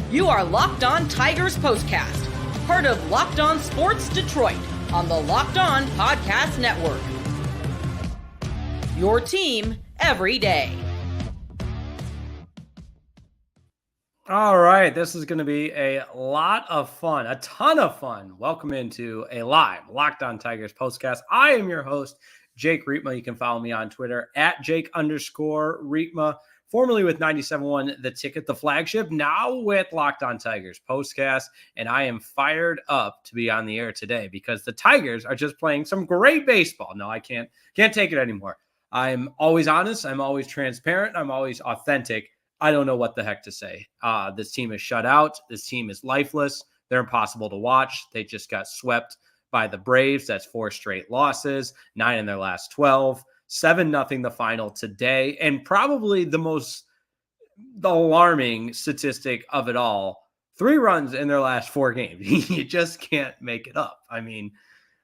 You are Locked On Tigers Postcast, part of Locked On Sports Detroit on the Locked On Podcast Network. Your team every day. All right, this is going to be a lot of fun, a ton of fun. Welcome into a live Locked On Tigers Postcast. I am your host, Jake Riepma. You can follow me on Twitter at Jake_Riepma. Formerly with 97.1 The Ticket, the flagship, now with Locked On Tigers Postcast, and I am fired up to be on the air today because the Tigers are just playing some great baseball. No, I can't take it anymore. I'm always honest. I'm always transparent. I'm always authentic. I don't know what the heck to say. This team is shut out. This team is lifeless. They're impossible to watch. They just got swept by the Braves. That's 4 straight losses, 9 in their last 12. 7-0 the final today, and probably the alarming statistic of it all, 3 runs in their last 4 games. You just can't make it up. I mean,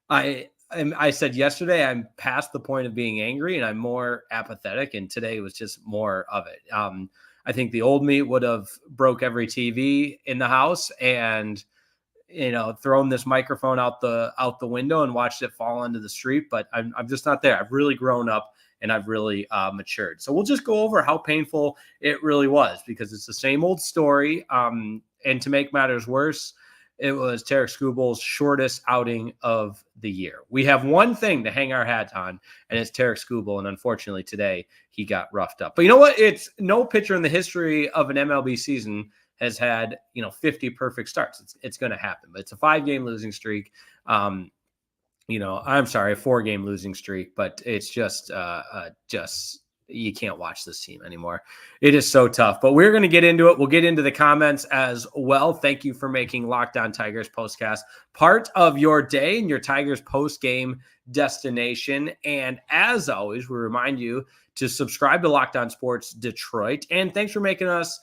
I said yesterday I'm past the point of being angry and I'm more apathetic, and today was just more of it. I think the old me would have broke every TV in the house and thrown this microphone out the window and watched it fall into the street, but I'm just not there. I've really grown up and I've really matured. So we'll just go over how painful it really was because it's the same old story. And to make matters worse, it was Tarik Skubal's shortest outing of the year. We have one thing to hang our hat on, and it's Tarik Skubal. And unfortunately today he got roughed up. But you know what? It's no pitcher in the history of an MLB season has had 50 perfect starts. It's going to happen, but it's a 5-game losing streak. I'm sorry, a 4-game losing streak, but it's just you can't watch this team anymore. It is so tough, but we're going to get into it. We'll get into the comments as well. Thank you for making Locked On Tigers Postcast part of your day and your Tigers post-game destination. And as always, we remind you to subscribe to Locked On Sports Detroit. And thanks for making us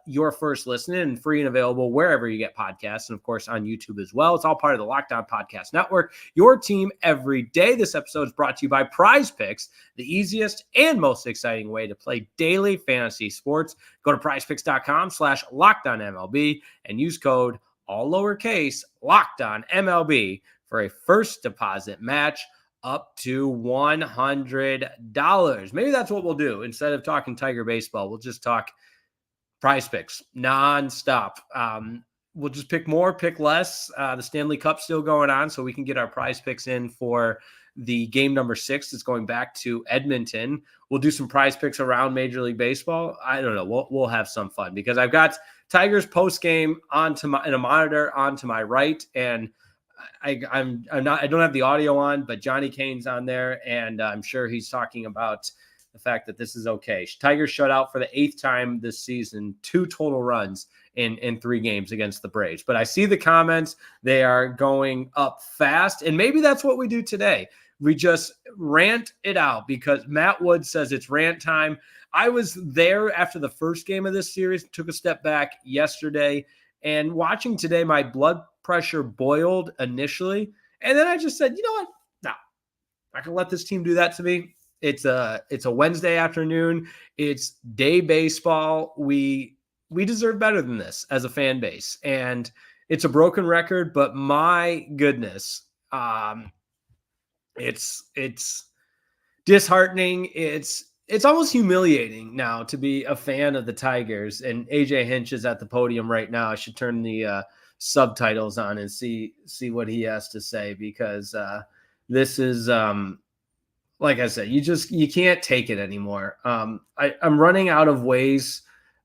your first listen, and free and available wherever you get podcasts, and of course on YouTube as well. It's all part of the Locked On Podcast Network, your team every day. This episode is brought to you by Prize Picks, the easiest and most exciting way to play daily fantasy sports. Go to prizepicks.com/LockedOnMLB and use code all lowercase LockedOnMLB for a first deposit match up to $100. Maybe that's what we'll do. Instead of talking Tiger baseball, we'll just talk Prize Picks nonstop. We'll just pick more, pick less. The Stanley Cup's still going on, so we can get our Prize Picks in for the game number 6. It's going back to Edmonton. We'll do some Prize Picks around Major League Baseball. I don't know. We'll have some fun because I've got Tigers post game in a monitor onto my right, and I don't have the audio on, but Johnny Kane's on there, and I'm sure he's talking about the fact that this is okay. Tigers shut out for the 8th time this season, 2 total runs in 3 games against the Braves. But I see the comments. They are going up fast. And maybe that's what we do today. We just rant it out because Matt Wood says it's rant time. I was there after the first game of this series, took a step back yesterday, and watching today, my blood pressure boiled initially. And then I just said, you know what? No, I can let this team do that to me. It's a Wednesday afternoon. It's day baseball. We deserve better than this as a fan base. And it's a broken record, but my goodness, it's disheartening. It's almost humiliating now to be a fan of the Tigers. And AJ Hinch is at the podium right now. I should turn the subtitles on and see what he has to say, because this is like I said, you can't take it anymore. I'm running out of ways.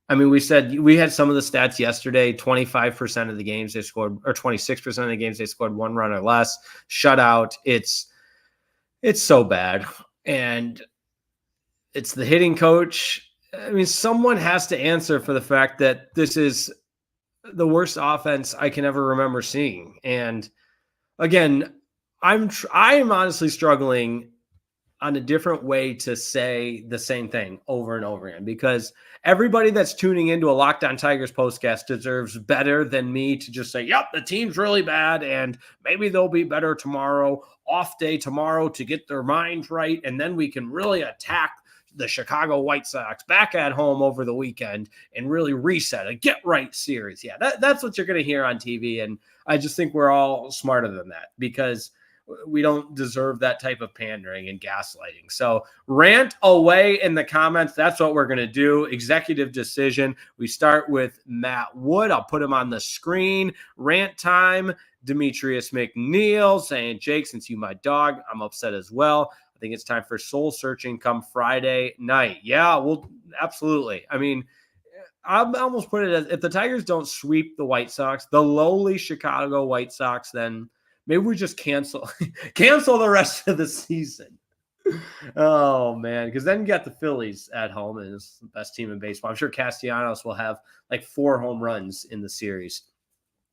I mean, we had some of the stats yesterday. 25% of the games they scored, or 26% of the games they scored 1 run or less. Shutout. It's so bad, and it's the hitting coach. I mean, someone has to answer for the fact that this is the worst offense I can ever remember seeing. And again, I am honestly struggling on a different way to say the same thing over and over again, because everybody that's tuning into a Locked On Tigers postcast deserves better than me to just say, yep, the team's really bad and maybe they'll be better tomorrow, off day tomorrow to get their minds right, and then we can really attack the Chicago White Sox back at home over the weekend and really reset a get-right series. Yeah, that's what you're going to hear on TV, and I just think we're all smarter than that because we don't deserve that type of pandering and gaslighting. So rant away in the comments. That's what we're going to do. Executive decision. We start with Matt Wood. I'll put him on the screen. Rant time. Demetrius McNeil saying, Jake, since you my dog, I'm upset as well. I think it's time for soul searching come Friday night. Yeah, well, absolutely. I mean, I'll almost put it as if the Tigers don't sweep the White Sox, the lowly Chicago White Sox, then maybe we just cancel the rest of the season. Oh, man, because then you got the Phillies at home, and it's the best team in baseball. I'm sure Castellanos will have like 4 home runs in the series.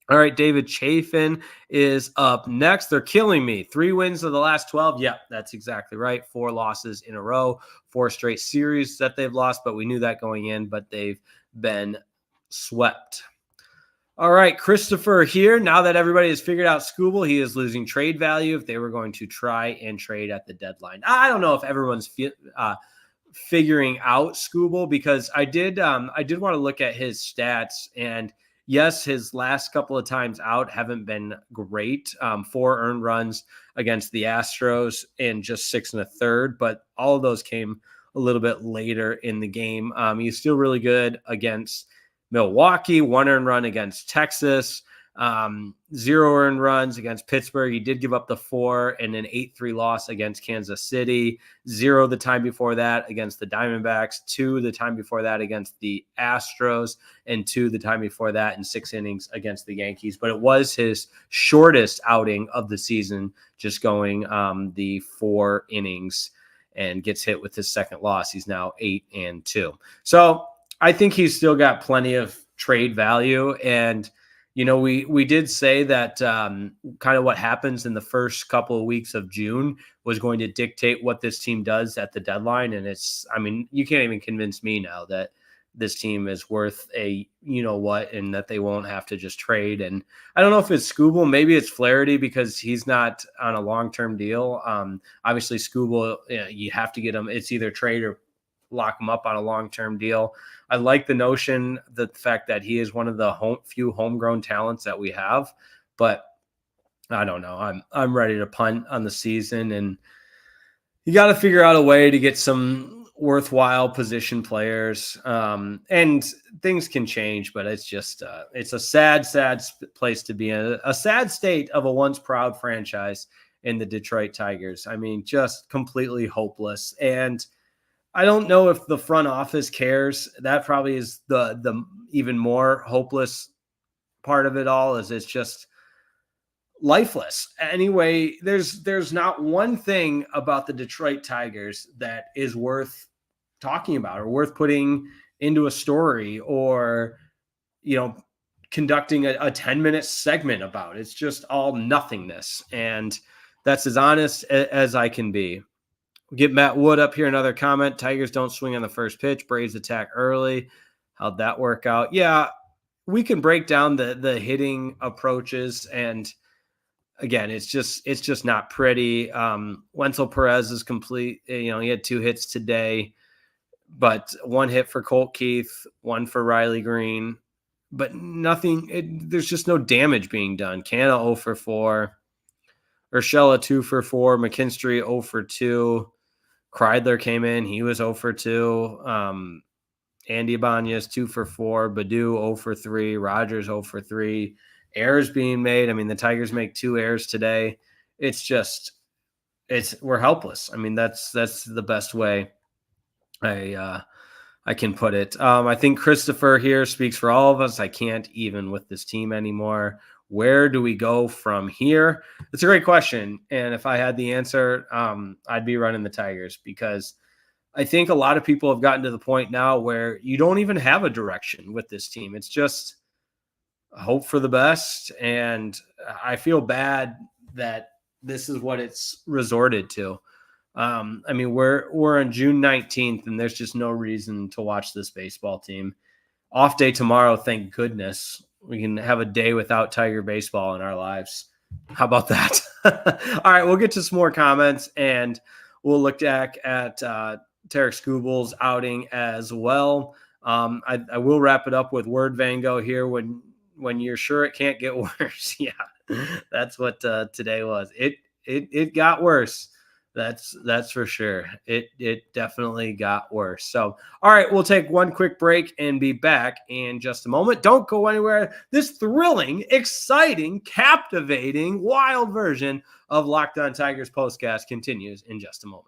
All right, David Chafin is up next. They're killing me. 3 wins of the last 12. Yep, that's exactly right. 4 losses in a row, 4 straight series that they've lost, but we knew that going in, but they've been swept. All right, Christopher here. Now that everybody has figured out Scoble, he is losing trade value if they were going to try and trade at the deadline. I don't know if everyone's figuring out Scoble because I did want to look at his stats, and yes, his last couple of times out haven't been great. 4 earned runs against the Astros and just 6 1/3, but all of those came a little bit later in the game. He's still really good against Milwaukee, 1 earned run against Texas, 0 earned runs against Pittsburgh. He did give up the 4 and an 8-3 loss against Kansas City, 0 the time before that against the Diamondbacks, 2 the time before that against the Astros, and 2 the time before that in 6 innings against the Yankees. But it was his shortest outing of the season, just going the 4 innings, and gets hit with his second loss. He's now 8-2. So I think he's still got plenty of trade value. And, you know, we did say that kind of what happens in the first couple of weeks of June was going to dictate what this team does at the deadline. And you can't even convince me now that this team is worth a, what, and that they won't have to just trade. And I don't know if it's Scoble, maybe it's Flaherty because he's not on a long-term deal. Obviously Scoble, you have to get him. It's either trade or lock him up on a long-term deal. I like the notion, the fact that he is one of the few homegrown talents that we have, but I don't know. I'm ready to punt on the season, and you got to figure out a way to get some worthwhile position players. And things can change, but it's just it's a sad place to be in, a sad state of a once proud franchise in the Detroit Tigers. I mean, just completely hopeless. And I don't know if the front office cares. That probably is the even more hopeless part of it all, is it's just lifeless. Anyway, there's not one thing about the Detroit Tigers that is worth talking about or worth putting into a story or, conducting a 10-minute segment about. It's just all nothingness. And that's as honest as I can be. Get Matt Wood up here. Another comment. Tigers don't swing on the first pitch. Braves attack early. How'd that work out? Yeah, we can break down the hitting approaches. And again, it's just not pretty. Wentz Perez is complete. He had 2 hits today, but 1 hit for Colt Keith, 1 for Riley Green, but nothing. There's just no damage being done. Canna 0 for 4. Urshela 2 for 4. McKinstry 0 for 2. Kreidler came in. He was 0 for 2. Andy Ibanez 2 for 4. Badu 0 for 3. Rogers 0 for 3. Errors being made. I mean, the Tigers make 2 errors today. We're helpless. I mean, that's the best way I can put it. I think Christopher here speaks for all of us. I can't even with this team anymore. Where do we go from here? It's a great question. And if I had the answer, I'd be running the Tigers, because I think a lot of people have gotten to the point now where you don't even have a direction with this team. It's just hope for the best. And I feel bad that this is what it's resorted to. We're on June 19th, and there's just no reason to watch this baseball team. Off day tomorrow, thank goodness. We can have a day without Tiger baseball in our lives. How about that? All right, we'll get to some more comments, and we'll look back at Tarik Skubal's outing as well. I will wrap it up with word Vango here. When you're sure it can't get worse. Yeah, that's what today was. It got worse. That's for sure. It definitely got worse. So, all right, we'll take one quick break and be back in just a moment. Don't go anywhere. This thrilling, exciting, captivating, wild version of Locked On Tigers Postcast continues in just a moment.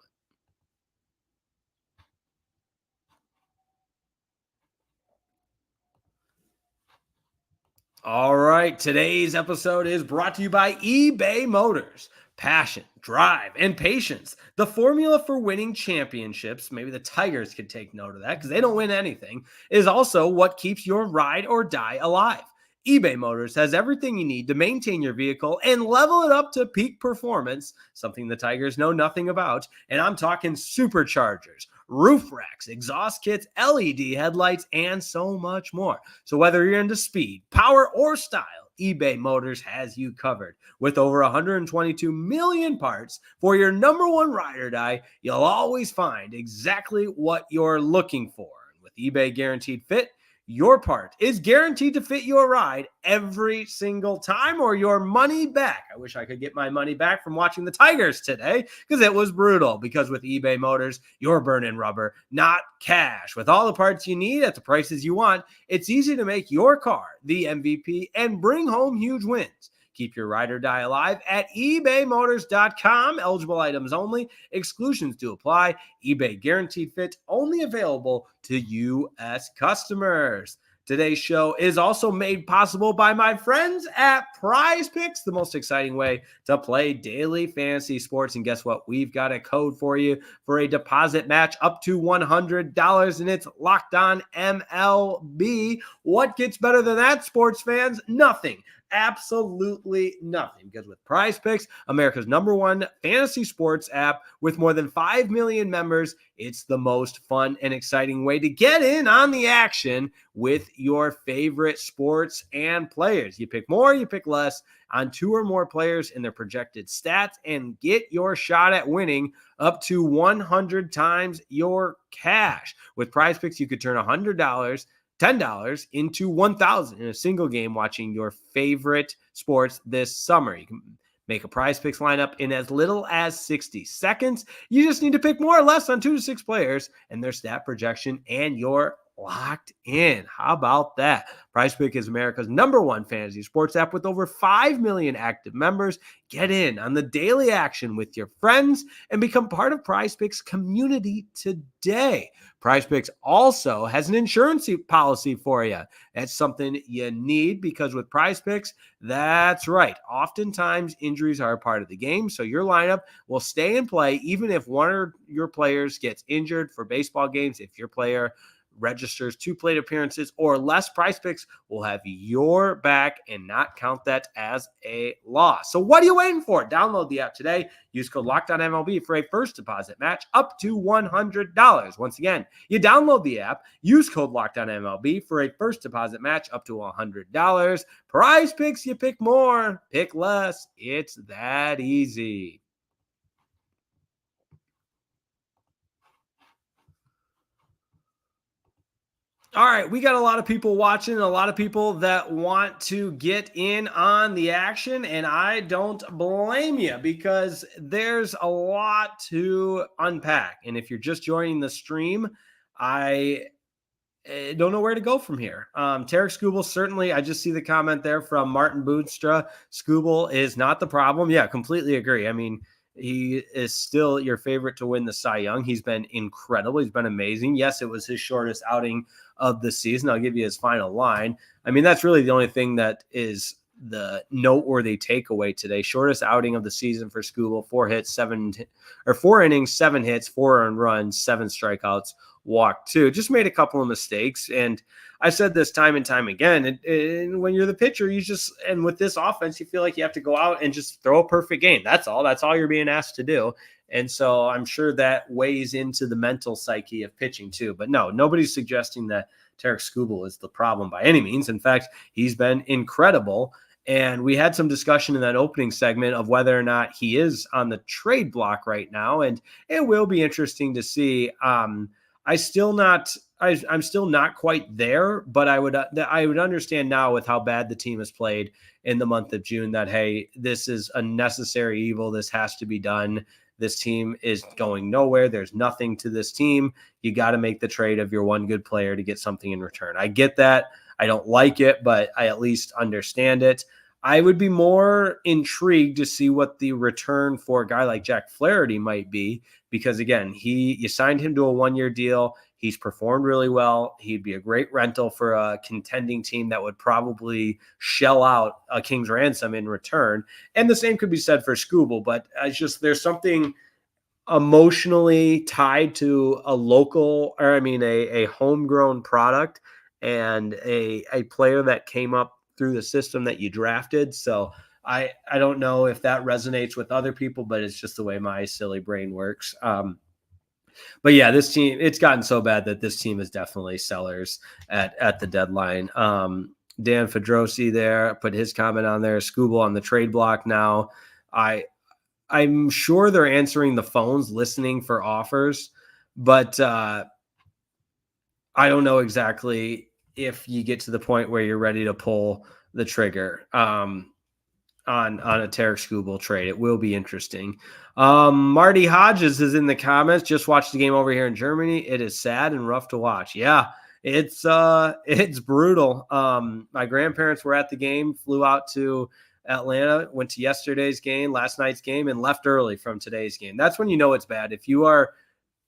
All right, today's episode is brought to you by eBay Motors. Passion, drive, and patience. The formula for winning championships, maybe the Tigers could take note of that because they don't win anything, is also what keeps your ride or die alive. eBay Motors has everything you need to maintain your vehicle and level it up to peak performance, something the Tigers know nothing about. And I'm talking superchargers, roof racks, exhaust kits, LED headlights, and so much more. So whether you're into speed, power, or style, eBay Motors has you covered. With over 122 million parts for your number one ride or die, you'll always find exactly what you're looking for. With eBay Guaranteed Fit, your part is guaranteed to fit your ride every single time or your money back. I wish I could get my money back from watching the Tigers today because it was brutal. Because with eBay Motors, you're burning rubber, not cash. With all the parts you need at the prices you want, it's easy to make your car the MVP and bring home huge wins. Keep your ride or die alive at ebaymotors.com. Eligible items only. Exclusions do apply. eBay Guaranteed Fit only available to U.S. customers. Today's show is also made possible by my friends at Prize Picks, the most exciting way to play daily fantasy sports. And guess what? We've got a code for you for a deposit match up to $100, and it's Locked On MLB. What gets better than that, sports fans? Nothing. Absolutely nothing. Because with Prize Picks, America's #1 fantasy sports app with more than 5 million members, it's the most fun and exciting way to get in on the action with your favorite sports and players. You pick more, you pick less on 2 or more players and their projected stats, and get your shot at winning up to 100 times your cash. With Prize Picks, you could turn $10 into $1,000 in a single game watching your favorite sports this summer. You can make a Prize Picks lineup in as little as 60 seconds. You just need to pick more or less on 2 to 6 players and their stat projection, and you're locked in. How about that? Prize Pick is America's #1 fantasy sports app with over 5 million active members. Get in on the daily action with your friends and become part of Prize Pick's community today. Prize Picks also has an insurance policy for you. That's something you need because with Prize Picks, that's right. Oftentimes injuries are a part of the game, so your lineup will stay in play even if one of your players gets injured for baseball games. If your player registers 2 plate appearances or less, Prize Picks will have your back and not count that as a loss. So what are you waiting for? Download the app today. Use code LOCKEDONMLB for a first deposit match up to $100. Once again, you download the app, use code LOCKEDONMLB for a first deposit match up to $100. Prize Picks, you pick more, pick less. It's that easy. All right, we got a lot of people watching, a lot of people that want to get in on the action, and I don't blame you because there's a lot to unpack. And if you're just joining the stream, I don't know where to go from here. Tarik Skubal, certainly, I just see the comment there from Martin Boonstra. Skubal is not the problem. Yeah, completely agree. I mean, he is still your favorite to win the Cy Young. He's been incredible. He's been amazing. Yes, it was his shortest outing of the season. I'll give you his final line. I mean, that's really the only thing that is the noteworthy takeaway today. Shortest outing of the season for Scoble, 4 innings, 7 hits, 4 earned runs, 7 strikeouts, walked 2. Just made a couple of mistakes. And I said this time and time again, and when you're the pitcher, and with this offense, you feel like you have to go out and just throw a perfect game. That's all you're being asked to do. And so I'm sure that weighs into the mental psyche of pitching too. But no, nobody's suggesting that Tarik Skubal is the problem by any means. In fact, he's been incredible. And we had some discussion in that opening segment of whether or not he is on the trade block right now. And it will be interesting to see. I'm still not quite there, but I would understand now with how bad the team has played in the month of June that, hey, this is a necessary evil. This has to be done. This team is going nowhere. There's nothing to this team. You got to make the trade of your one good player to get something in return. I get that. I don't like it, but I at least understand it. I would be more intrigued to see what the return for a guy like Jack Flaherty might be, because again, you signed him to a 1-year deal. He's performed really well. He'd be a great rental for a contending team that would probably shell out a king's ransom in return. And the same could be said for Scoble, but there's something emotionally tied to a homegrown product and a player that came up through the system that you drafted. So I don't know if that resonates with other people, but it's just the way my silly brain works. But yeah, this team, it's gotten so bad that this team is definitely sellers at the deadline. Dan Fedrosi there put his comment on there. Scoble on the trade block now. I'm sure they're answering the phones, listening for offers, but I don't know exactly if you get to the point where you're ready to pull the trigger on a Tarik Skubal trade. It will be interesting. Marty Hodges is in the comments. Just watched the game over here in Germany. It is sad and rough to watch. Yeah, it's brutal. My grandparents were at the game, flew out to Atlanta, went to last night's game, and left early from today's game. That's when you know it's bad. If you are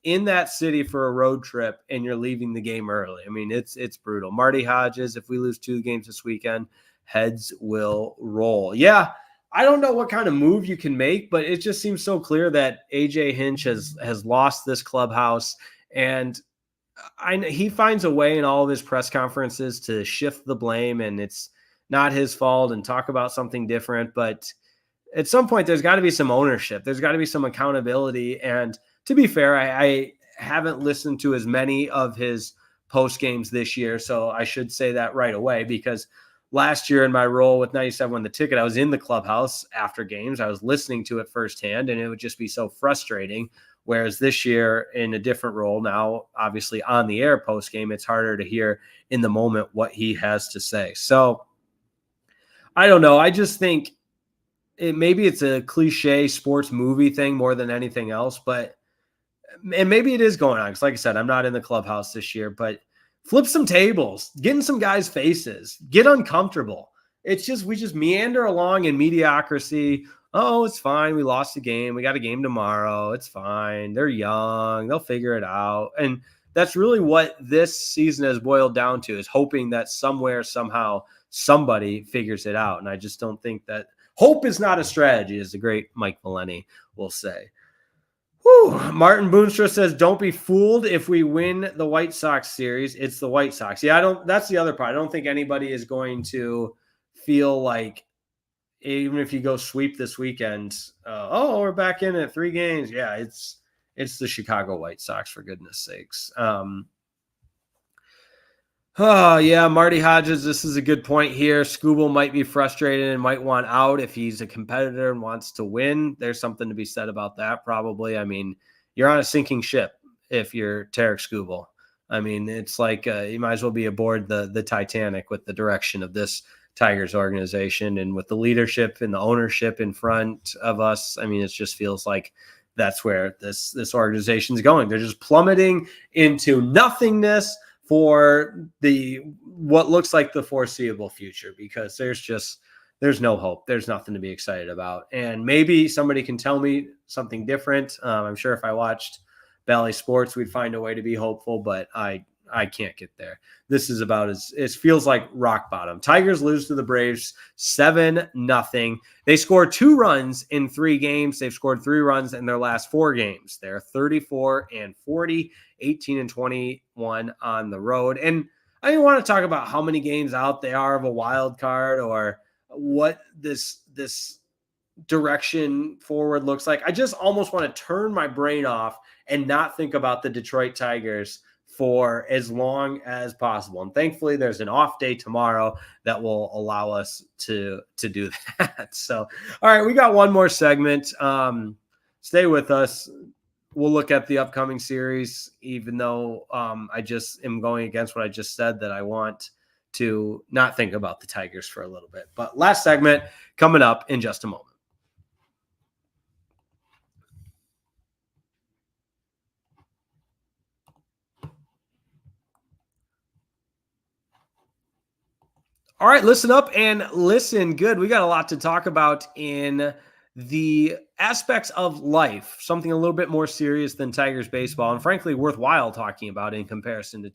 in that city for a road trip and you're leaving the game early, I mean, it's brutal. Marty Hodges, if we lose 2 games this weekend, heads will roll. Yeah, I don't know what kind of move you can make, but it just seems so clear that AJ Hinch has lost this clubhouse, and he finds a way in all of his press conferences to shift the blame, and it's not his fault, and talk about something different. But at some point, there's got to be some ownership. There's got to be some accountability. And to be fair, I haven't listened to as many of his post games this year, so I should say that right away, because last year in my role with 97 Won the Ticket, I was in the clubhouse after games. I was listening to it firsthand, and it would just be so frustrating. Whereas this year in a different role, now obviously on the air post game, it's harder to hear in the moment what he has to say. So I don't know. I just think maybe it's a cliche sports movie thing more than anything else, and maybe it is going on. Because like I said, I'm not in the clubhouse this year, but flip some tables, get in some guys' faces, get uncomfortable. It's just, we just meander along in mediocrity. Oh, it's fine. We lost a game. We got a game tomorrow. It's fine. They're young. They'll figure it out. And that's really what this season has boiled down to, is hoping that somewhere, somehow, somebody figures it out. And I just don't think that hope is not a strategy, as the great Mike Valeni will say. Whew. Martin Boonstra says, don't be fooled if we win the White Sox series. It's the White Sox. Yeah, that's the other part. I don't think anybody is going to feel like, even if you go sweep this weekend, we're back in at 3 games. Yeah, it's the Chicago White Sox, for goodness sakes. Marty Hodges, this is a good point here. Scoble might be frustrated and might want out if he's a competitor and wants to win. There's something to be said about that, probably. I mean, you're on a sinking ship if you're Tarik Skubal. I mean, it's like you might as well be aboard the Titanic with the direction of this Tigers organization and with the leadership and the ownership in front of us. I mean, it just feels like that's where this organization is going. They're just plummeting into nothingness for what looks like the foreseeable future, because there's no hope. There's nothing to be excited about. And maybe somebody can tell me something different. I'm sure if I watched Bally Sports, we'd find a way to be hopeful, but I can't get there. This is about it feels like rock bottom. Tigers lose to the Braves 7-0. They scored 2 runs in 3 games. They've scored 3 runs in their last 4 games. They're 34-40, 18-21 on the road. And I didn't want to talk about how many games out they are of a wild card or what this direction forward looks like. I just almost want to turn my brain off and not think about the Detroit Tigers for as long as possible. And thankfully, there's an off day tomorrow that will allow us to do that. So, all right, we got one more segment. Stay with us. We'll look at the upcoming series, even though I just am going against what I just said, that I want to not think about the Tigers for a little bit. But last segment coming up in just a moment. All right, listen up and listen good. We got a lot to talk about in the aspects of life, something a little bit more serious than Tigers baseball, and frankly, worthwhile talking about in comparison to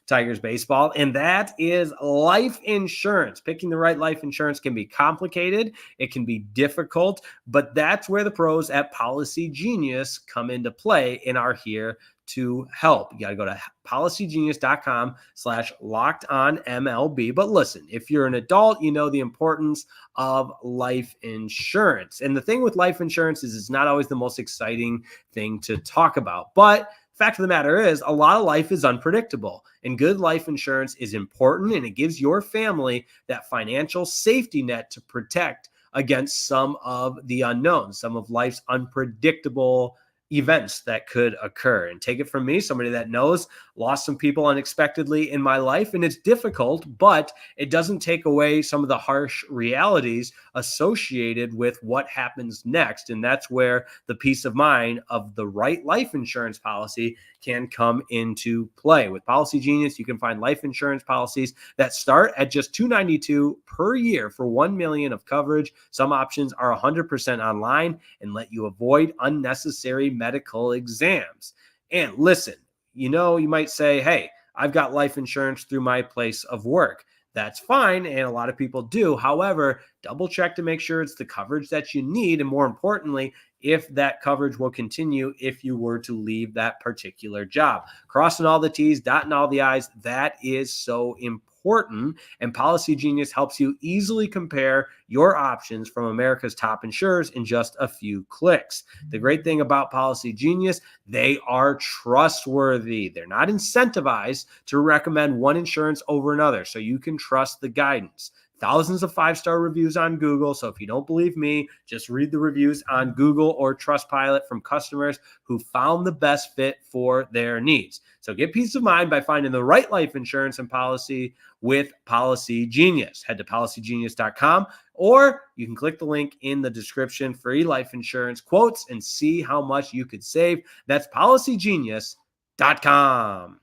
Tigers baseball, and that is life insurance. Picking the right life insurance can be complicated. It can be difficult, but that's where the pros at Policy Genius come into play and are here to help. You got to go to policygenius.com/lockedonmlb. But listen, if you're an adult, you know the importance of life insurance. And the thing with life insurance is it's not always the most exciting thing to talk about. But fact of the matter is, a lot of life is unpredictable, and good life insurance is important, and it gives your family that financial safety net to protect against some of the unknowns, some of life's unpredictable events that could occur. And take it from me, somebody that knows, lost some people unexpectedly in my life, and it's difficult, but it doesn't take away some of the harsh realities associated with what happens next. And that's where the peace of mind of the right life insurance policy can come into play. With Policy Genius, you can find life insurance policies that start at just $292 per year for $1 million of coverage. Some options are 100% online and let you avoid unnecessary medical exams. And listen, you might say, hey, I've got life insurance through my place of work. That's fine, and a lot of people do. However, double check to make sure it's the coverage that you need, and more importantly, if that coverage will continue if you were to leave that particular job. Crossing all the T's, dotting all the I's, that is so important. And Policy Genius helps you easily compare your options from America's top insurers in just a few clicks. The great thing about Policy Genius, they are trustworthy. They're not incentivized to recommend one insurance over another, so you can trust the guidance. Thousands of 5-star reviews on Google. So if you don't believe me, just read the reviews on Google or Trustpilot from customers who found the best fit for their needs. So get peace of mind by finding the right life insurance and policy with Policy Genius. Head to policygenius.com, or you can click the link in the description, free life insurance quotes, and see how much you could save. That's policygenius.com.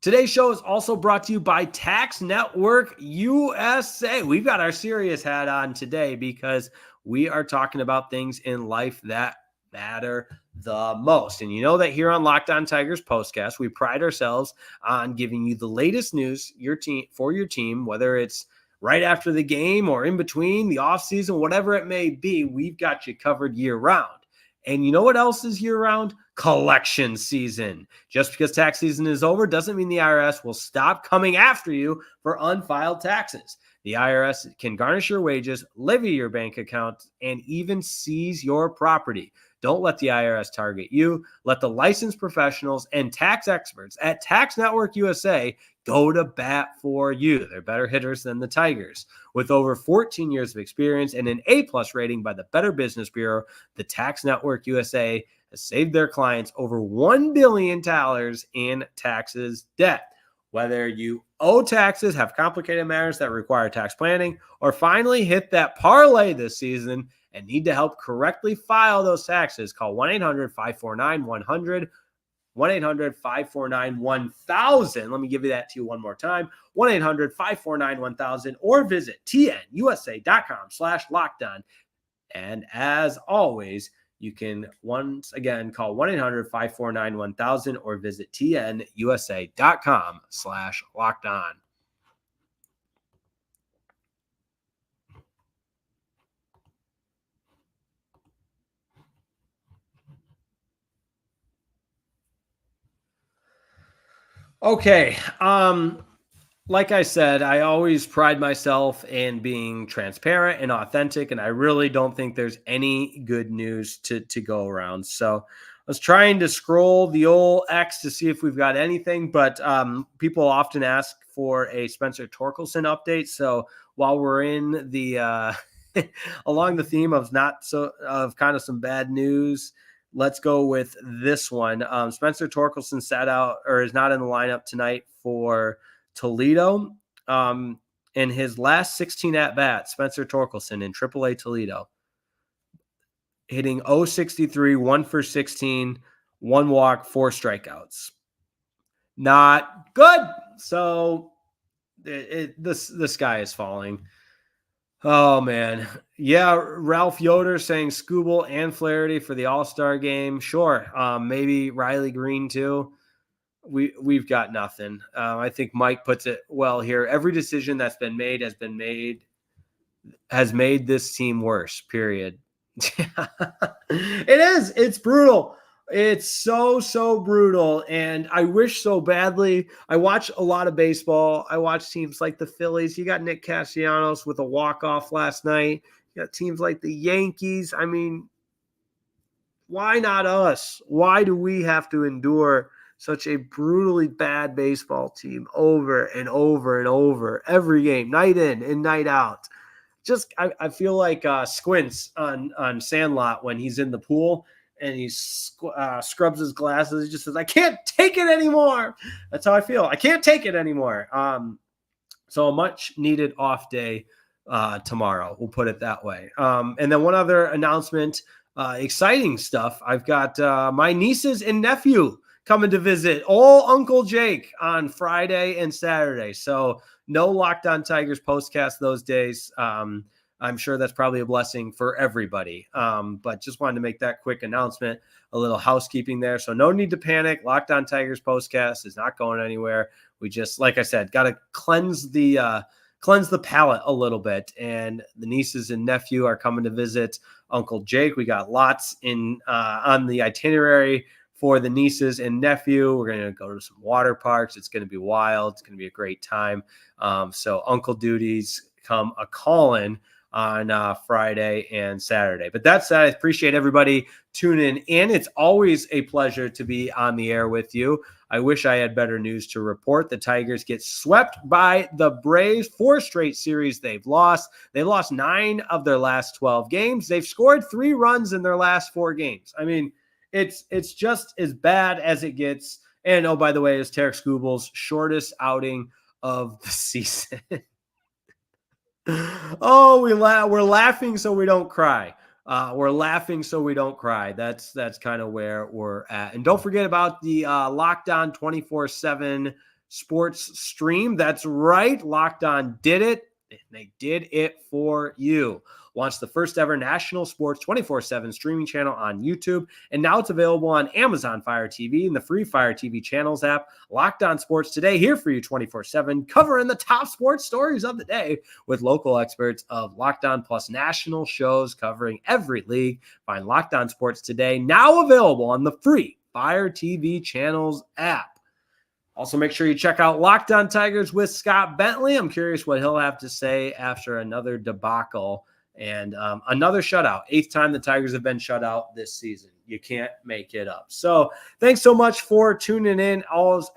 Today's show is also brought to you by Tax Network USA. We've got our serious hat on today because we are talking about things in life that matter the most. And you know that here on Locked On Tigers POSTCAST, we pride ourselves on giving you the latest news your team, whether it's right after the game or in between, the offseason, whatever it may be, we've got you covered year round. And you know what else is year-round? Collection season. Just because tax season is over doesn't mean the IRS will stop coming after you for unfiled taxes. The IRS can garnish your wages, levy your bank account, and even seize your property. Don't let the IRS target you. Let the licensed professionals and tax experts at Tax Network USA go to bat for you. They're better hitters than the Tigers. With over 14 years of experience and an A+ rating by the Better Business Bureau, the Tax Network USA has saved their clients over $1 billion in taxes debt. Whether you owe taxes, have complicated matters that require tax planning, or finally hit that parlay this season and need to help correctly file those taxes, call 1-800-549-100, 1-800-549-1000. Let me give you that to you one more time, 1-800-549-1000, or visit tnusa.com/lockdown. And as always, you can once again call 1-800-549-1000 or visit tnusa.com/lockdown. Okay. Like I said, I always pride myself in being transparent and authentic, and I really don't think there's any good news to go around. So was trying to scroll the old X to see if we've got anything, but people often ask for a Spencer Torkelson update. So while we're in the along the theme of kind of some bad news, let's go with this one. Spencer Torkelson sat out or is not in the lineup tonight for Toledo. In his last 16 at-bats, Spencer Torkelson in AAA Toledo, hitting .063, 1 for 16, 1 walk, 4 strikeouts. Not good. So the sky is falling. Oh, man. Yeah, Ralph Yoder saying Scoble and Flaherty for the All-Star game. Sure. Maybe Riley Green too. We've got nothing. I think Mike puts it well here. Every decision that's been made has made this team worse, period. It is. It's brutal. It's so brutal. And I wish so badly. I watch a lot of baseball. I watch teams like the Phillies. You got Nick Castellanos with a walk-off last night. You got teams like the Yankees. I mean, why not us? Why do we have to endure such a brutally bad baseball team over and over and over every game, night in and night out? I feel like Squints on Sandlot when he's in the pool and he scrubs his glasses. He just says, I can't take it anymore. That's how I feel. I can't take it anymore. So a much needed off day tomorrow. We'll put it that way. And then one other announcement, exciting stuff. I've got my nieces and nephew coming to visit old Uncle Jake on Friday and Saturday. So no Locked On Tigers postcast those days. I'm sure that's probably a blessing for everybody. But just wanted to make that quick announcement, a little housekeeping there. So no need to panic. Locked On Tigers postcast is not going anywhere. We just, like I said, got to cleanse the palate a little bit. And the nieces and nephew are coming to visit Uncle Jake. We got lots on the itinerary for the nieces and nephew. We're going to go to some water parks. It's going to be wild. It's going to be a great time. So Uncle Duties come a-calling on Friday and Saturday. But that said, I appreciate everybody tuning in. It's always a pleasure to be on the air with you. I wish I had better news to report. The Tigers get swept by the Braves. 4 straight series they've lost. They lost 9 of their last 12 games. They've scored 3 runs in their last 4 games. I mean, it's just as bad as it gets. And, oh, by the way, it's Tarik Skubal's shortest outing of the season. Oh, we're laughing so we don't cry. We're laughing so we don't cry. That's kind of where we're at. And don't forget about the Locked On 24/7 sports stream. That's right. Locked On did it. They did it for you. Launched the first ever national sports 24/7 streaming channel on YouTube. And now it's available on Amazon Fire TV and the free Fire TV channels app. Locked On Sports Today, here for you 24/7, covering the top sports stories of the day with local experts of Locked On plus national shows covering every league. Find Locked On Sports Today, now available on the free Fire TV channels app. Also, make sure you check out Locked On Tigers with Scott Bentley. I'm curious what he'll have to say after another debacle and another shutout. 8th time the Tigers have been shut out this season. You can't make it up. So thanks so much for tuning in.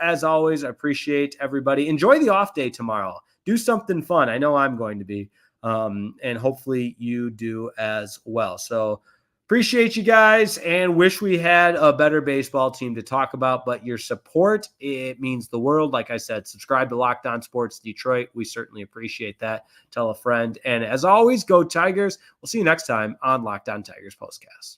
As always, I appreciate everybody. Enjoy the off day tomorrow. Do something fun. I know I'm going to be, and hopefully you do as well. So appreciate you guys and wish we had a better baseball team to talk about, but your support, it means the world. Like I said, subscribe to Locked On Sports Detroit. We certainly appreciate that. Tell a friend. And as always, go Tigers. We'll see you next time on Locked On Tigers Postcast.